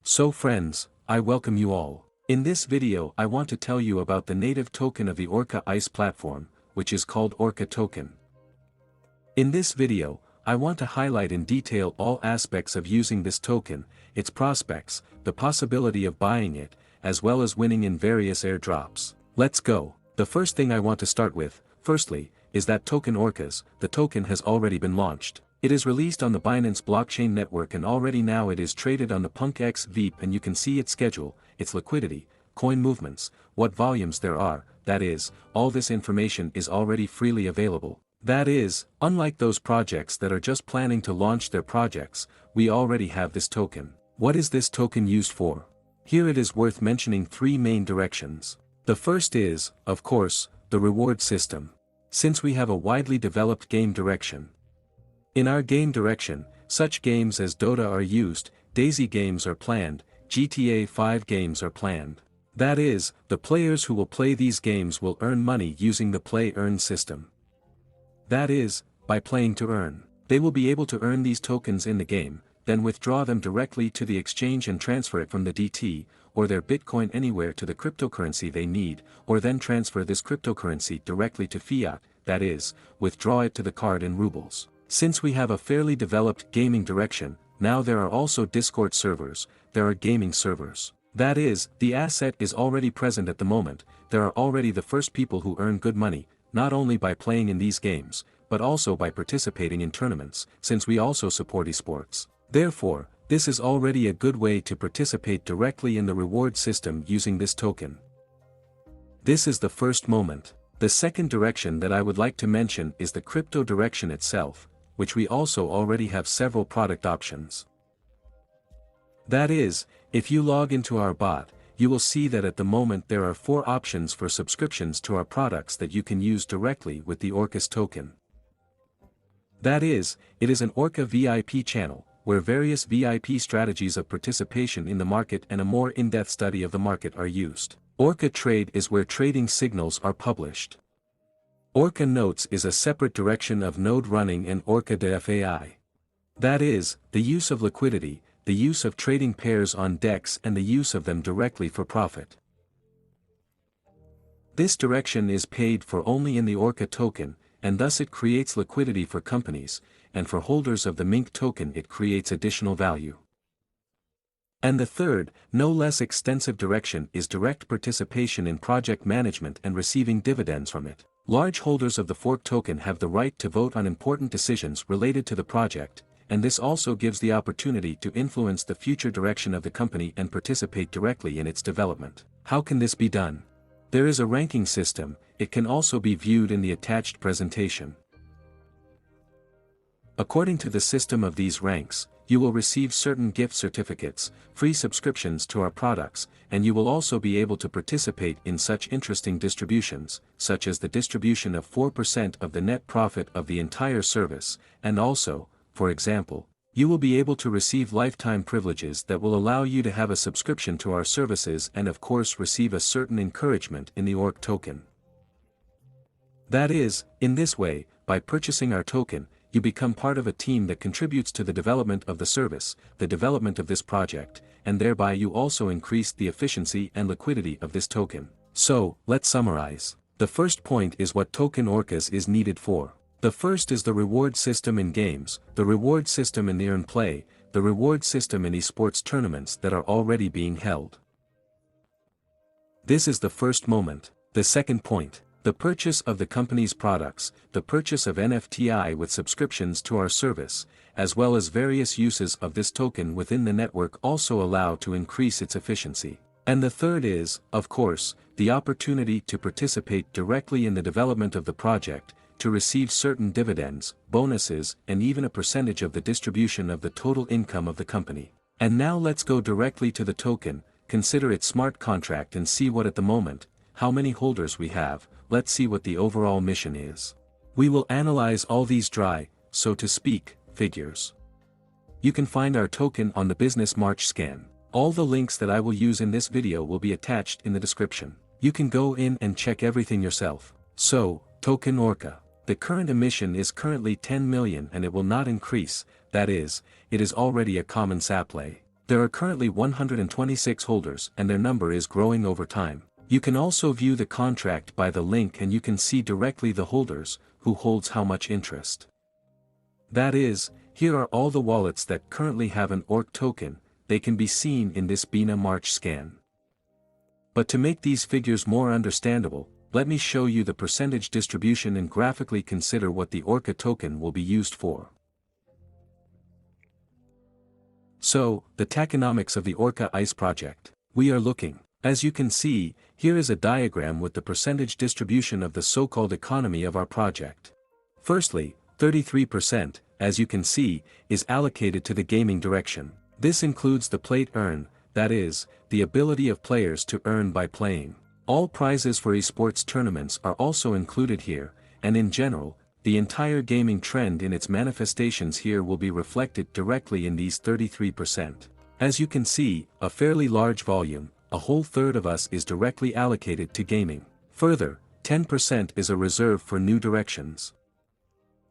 So friends, I welcome you all. In this video I want to tell you about the native token of the Orca Eyes platform, which is called Orca Token. In this video, I want to highlight in detail all aspects of using this token, its prospects, the possibility of buying it, as well as winning in various airdrops. Let's go. The first thing I want to start with, firstly, is that token Orcas. The token has already been launched. It is released on the Binance blockchain network and already now it is traded on the PunkX VIP and you can see its schedule, its liquidity, coin movements, what volumes there are, that is, all this information is already freely available. That is, unlike those projects that are just planning to launch their projects, we already have this token. What is this token used for? Here it is worth mentioning three main directions. The first is, of course, the reward system. Since we have a widely developed game direction. In our game direction, such games as Dota are used, DayZ games are planned, GTA 5 games are planned. That is, the players who will play these games will earn money using the play-earn system. That is, by playing to earn. They will be able to earn these tokens in the game, then withdraw them directly to the exchange and transfer it from the DT, or their Bitcoin anywhere to the cryptocurrency they need, or then transfer this cryptocurrency directly to fiat, that is, withdraw it to the card in rubles. Since we have a fairly developed gaming direction, now there are also Discord servers, there are gaming servers. That is, the asset is already present at the moment, there are already the first people who earn good money, not only by playing in these games, but also by participating in tournaments, since we also support esports. Therefore, this is already a good way to participate directly in the reward system using this token. This is the first moment. The second direction that I would like to mention is the crypto direction itself, which we also already have several product options. That is, if you log into our bot, you will see that at the moment there are 4 options for subscriptions to our products that you can use directly with the Orcas token. That is, it is an Orca VIP channel, where various VIP strategies of participation in the market and a more in-depth study of the market are used. Orca Trade is where trading signals are published. Orca Notes is a separate direction of node running and Orca DFAI. That is, the use of liquidity, the use of trading pairs on DEX and the use of them directly for profit. This direction is paid for only in the Orca token, and thus it creates liquidity for companies, and for holders of the Mink token it creates additional value. And the third, no less extensive direction is direct participation in project management and receiving dividends from it. Large holders of the fork token have the right to vote on important decisions related to the project, and this also gives the opportunity to influence the future direction of the company and participate directly in its development. How can this be done? There is a ranking system, it can also be viewed in the attached presentation. According to the system of these ranks, you will receive certain gift certificates, free subscriptions to our products, and you will also be able to participate in such interesting distributions, such as the distribution of 4% of the net profit of the entire service, and also, for example, you will be able to receive lifetime privileges that will allow you to have a subscription to our services and of course receive a certain encouragement in the Orc token. That is, in this way, by purchasing our token, you become part of a team that contributes to the development of the service, the development of this project, and thereby you also increase the efficiency and liquidity of this token. So, let's summarize. The first point is what token Orcas is needed for. The first is the reward system in games, the reward system in the earn play, the reward system in esports tournaments that are already being held. This is the first moment. The second point. The purchase of the company's products, the purchase of NFTI with subscriptions to our service, as well as various uses of this token within the network also allow to increase its efficiency. And the third is, of course, the opportunity to participate directly in the development of the project, to receive certain dividends, bonuses, and even a percentage of the distribution of the total income of the company. And now let's go directly to the token, consider its smart contract and see what at the moment, how many holders we have. Let's see what the overall mission is. We will analyze all these dry, so to speak, figures. You can find our token on the Business March scan. All the links that I will use in this video will be attached in the description. You can go in and check everything yourself. So, token Orca. The current emission is currently 10 million and it will not increase, that is, it is already a common supply. There are currently 126 holders and their number is growing over time. You can also view the contract by the link and you can see directly the holders, who holds how much interest. That is, here are all the wallets that currently have an ORC token, they can be seen in this BINA March scan. But to make these figures more understandable, let me show you the percentage distribution and graphically consider what the Orca token will be used for. So, the taxonomics of the Orca Eyes project. We are looking. As you can see, here is a diagram with the percentage distribution of the so-called economy of our project. Firstly, 33%, as you can see, is allocated to the gaming direction. This includes the plate earn, that is, the ability of players to earn by playing. All prizes for esports tournaments are also included here, and in general, the entire gaming trend in its manifestations here will be reflected directly in these 33%. As you can see, a fairly large volume, a whole third of us is directly allocated to gaming. Further, 10% is a reserve for new directions.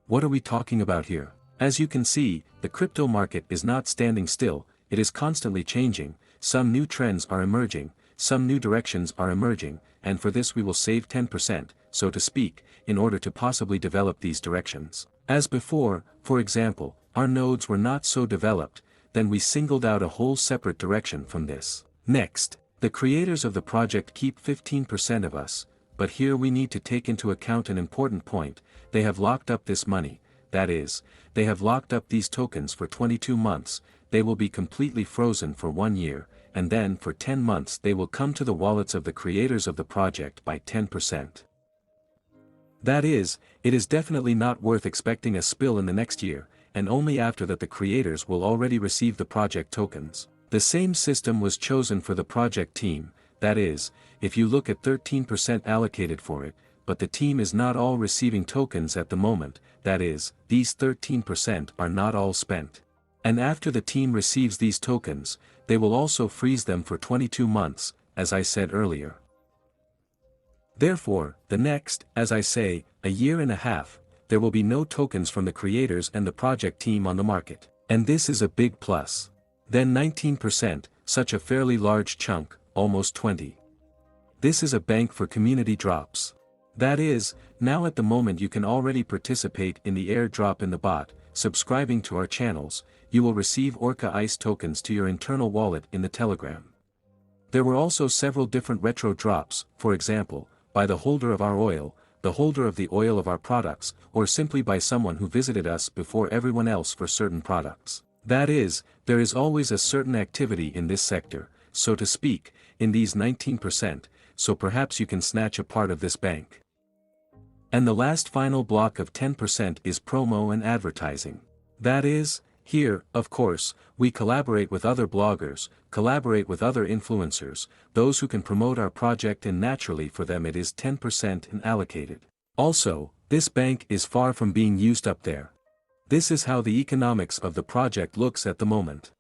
What are we talking about here? As you can see, the crypto market is not standing still, it is constantly changing, some new trends are emerging, some new directions are emerging, and for this we will save 10%, so to speak, in order to possibly develop these directions. As before, for example, our nodes were not so developed, then we singled out a whole separate direction from this. Next, the creators of the project keep 15% of us, but here we need to take into account an important point, they have locked up this money, that is, they have locked up these tokens for 22 months, they will be completely frozen for 1 year, and then for 10 months they will come to the wallets of the creators of the project by 10%. That is, it is definitely not worth expecting a spill in the next year, and only after that the creators will already receive the project tokens. The same system was chosen for the project team, that is, if you look at 13% allocated for it, but the team is not all receiving tokens at the moment, that is, these 13% are not all spent. And after the team receives these tokens, they will also freeze them for 22 months, as I said earlier. Therefore, the next, as I say, a year and a half, there will be no tokens from the creators and the project team on the market. And this is a big plus. Then 19%, such a fairly large chunk, almost 20. This is a bank for community drops. That is, now at the moment you can already participate in the airdrop in the bot, subscribing to our channels, you will receive Orca Eyes tokens to your internal wallet in the Telegram. There were also several different retro drops, for example, by the holder of our oil, the holder of the oil of our products, or simply by someone who visited us before everyone else for certain products. That is, there is always a certain activity in this sector, so to speak, in these 19%, so perhaps you can snatch a part of this bank. And the last final block of 10% is promo and advertising. That is, here, of course, we collaborate with other bloggers, collaborate with other influencers, those who can promote our project, and naturally for them it is 10% and allocated. Also, this bank is far from being used up there. This is how the economics of the project looks at the moment.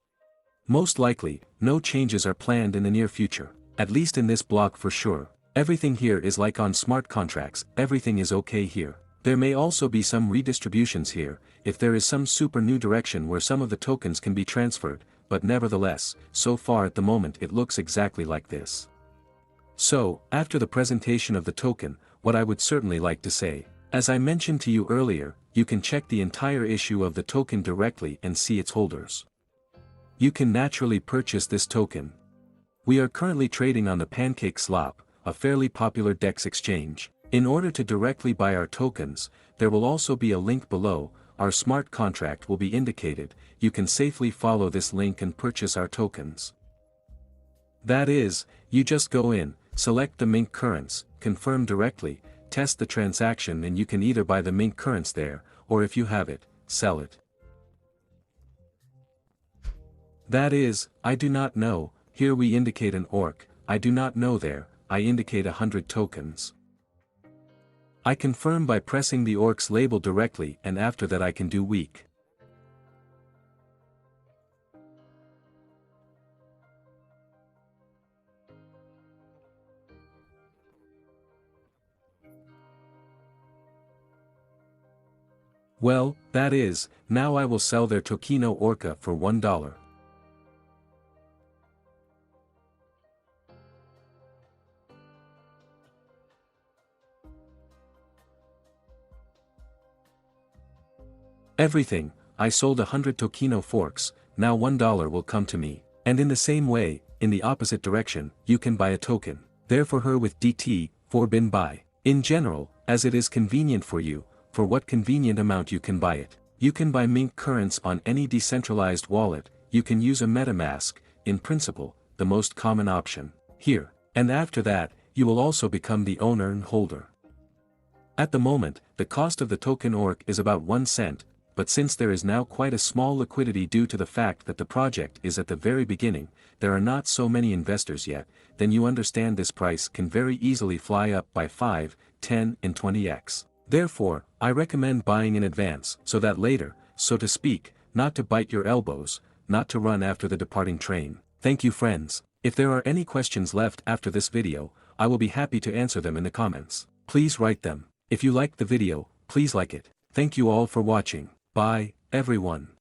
Most likely, no changes are planned in the near future, at least in this block for sure. Everything here is like on smart contracts, everything is okay here. There may also be some redistributions here, if there is some super new direction where some of the tokens can be transferred, but nevertheless, so far at the moment it looks exactly like this. So, after the presentation of the token, what I would certainly like to say, as I mentioned to you earlier, you can check the entire issue of the token directly and see its holders. You can naturally purchase this token. We are currently trading on the Pancake Swap, a fairly popular DEX exchange. In order to directly buy our tokens, there will also be a link below, our smart contract will be indicated, you can safely follow this link and purchase our tokens. That is, you just go in, select the mint currents, confirm directly, test the transaction, and you can either buy the mint currents there, or if you have it, sell it. That is, I do not know, here we indicate an orc, I do not know there, I indicate 100 tokens. I confirm by pressing the orcs label directly, and after that I can do week. Well, that is, now I will sell their Tokeno Orca for $1. Everything, I sold 100 Tokino forks, now $1 will come to me. And in the same way, in the opposite direction, you can buy a token. Therefore her with DT, for bin buy. In general, as it is convenient for you, for what convenient amount you can buy it. You can buy Mink currents on any decentralized wallet, you can use a MetaMask, in principle, the most common option. Here. And after that, you will also become the owner and holder. At the moment, the cost of the token ORC is about 1 cent, but since there is now quite a small liquidity due to the fact that the project is at the very beginning, there are not so many investors yet, then you understand this price can very easily fly up by 5, 10 and 20x. Therefore, I recommend buying in advance so that later, so to speak, not to bite your elbows, not to run after the departing train. Thank you friends. If there are any questions left after this video, I will be happy to answer them in the comments. Please write them. If you liked the video, please like it. Thank you all for watching. Bye, everyone.